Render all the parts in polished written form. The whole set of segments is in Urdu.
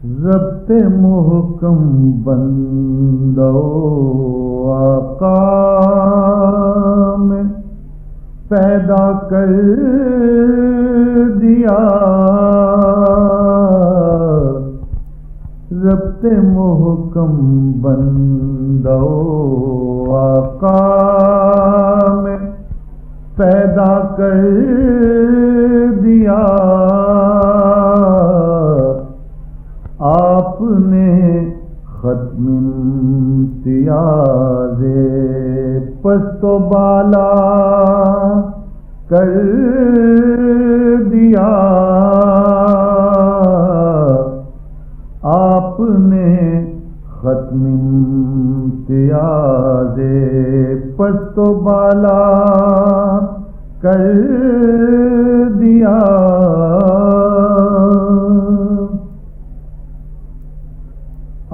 ضبط محکم بندو آقا میں پیدا کر دیا، ضبط محکم بندو آقا میں پیدا کر دیا، آپ نے ختم امتیاز پست و بالا کر دیا، آپ نے ختم امتیاز پست و بالا کر دیا،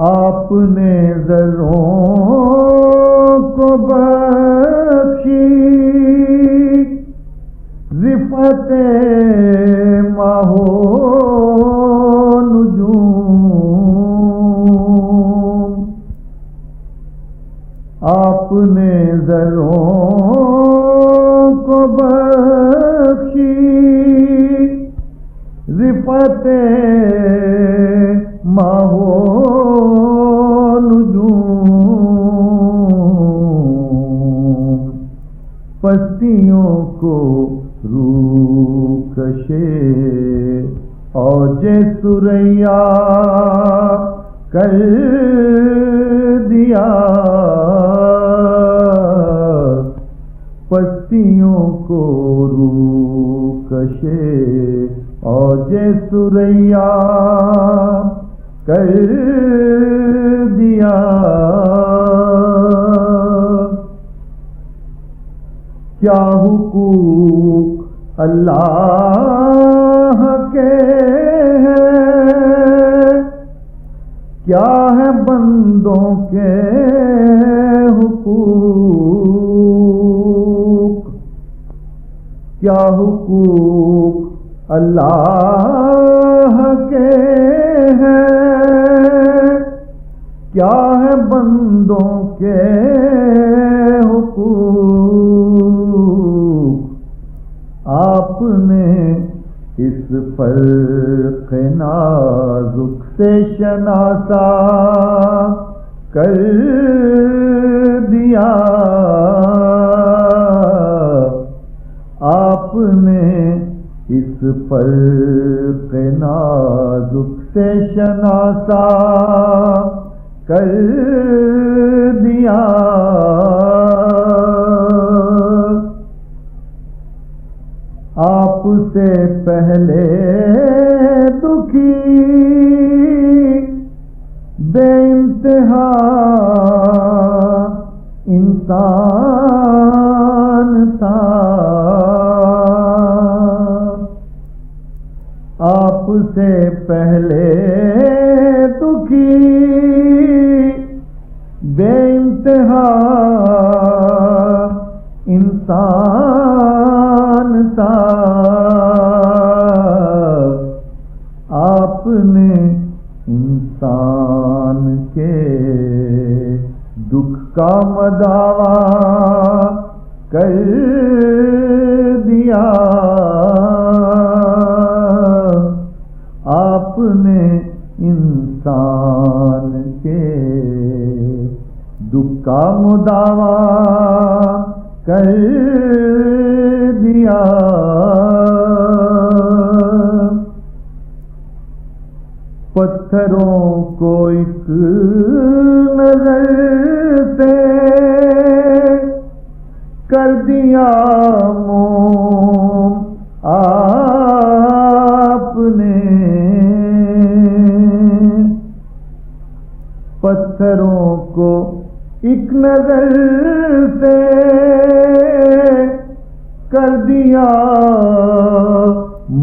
آپ نے ذروں کو بخشی رفعت ماہ و نجوم، آپ نے ذروں کو بخشی رفعت ماہ و نجوم، پستیوں کو روکشے اوج ثریا کر دیا، پستیوں کو روکشے اوج ثریا کر دیا، کیا حقوق اللہ کے ہیں، کیا ہے بندوں کے حقوق، کیا حقوق اللہ کے ہیں، کیا ہے بندوں کے حقوق، آپ نے اس فرق نازک سے شناسا کر دیا، آپ نے اس فرق نازک سے شناسا کر دیا، آپ سے پہلے دکھی بے انتہا انسان تھا، آپ سے پہلے دکھی بے انتہا انسان تھا، آپ نے انسان کے دکھ کا مداوا کر دیا، آپ نے انسان کے دکھ کا مداوا کر دیا، پتھروں کو ایک نظر سے کر دیا موم آپ نے، پتھروں کو ایک نظر سے کر دیا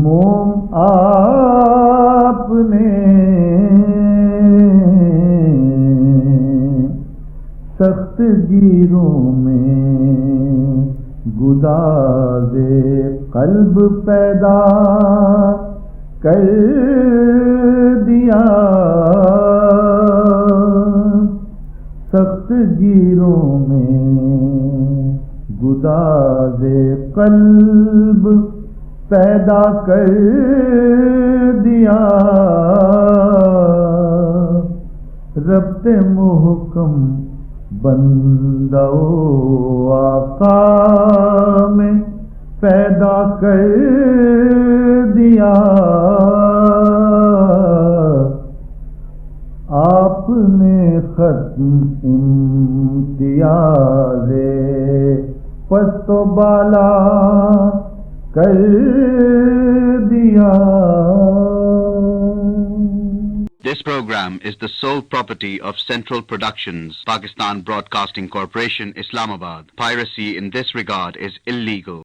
موم آپ نے، سخت گیروں میں گداز قلب پیدا کر دیا، سخت گیروں میں گداز قلب پیدا کر دیا، ربط محکم بندہ و آقا میں پیدا کر دیا، آپ نے ختم امتیاز پست و بالا کر دیا۔ This program is the sole property of Central Productions, Pakistan Broadcasting Corporation, Islamabad. Piracy in this regard is illegal.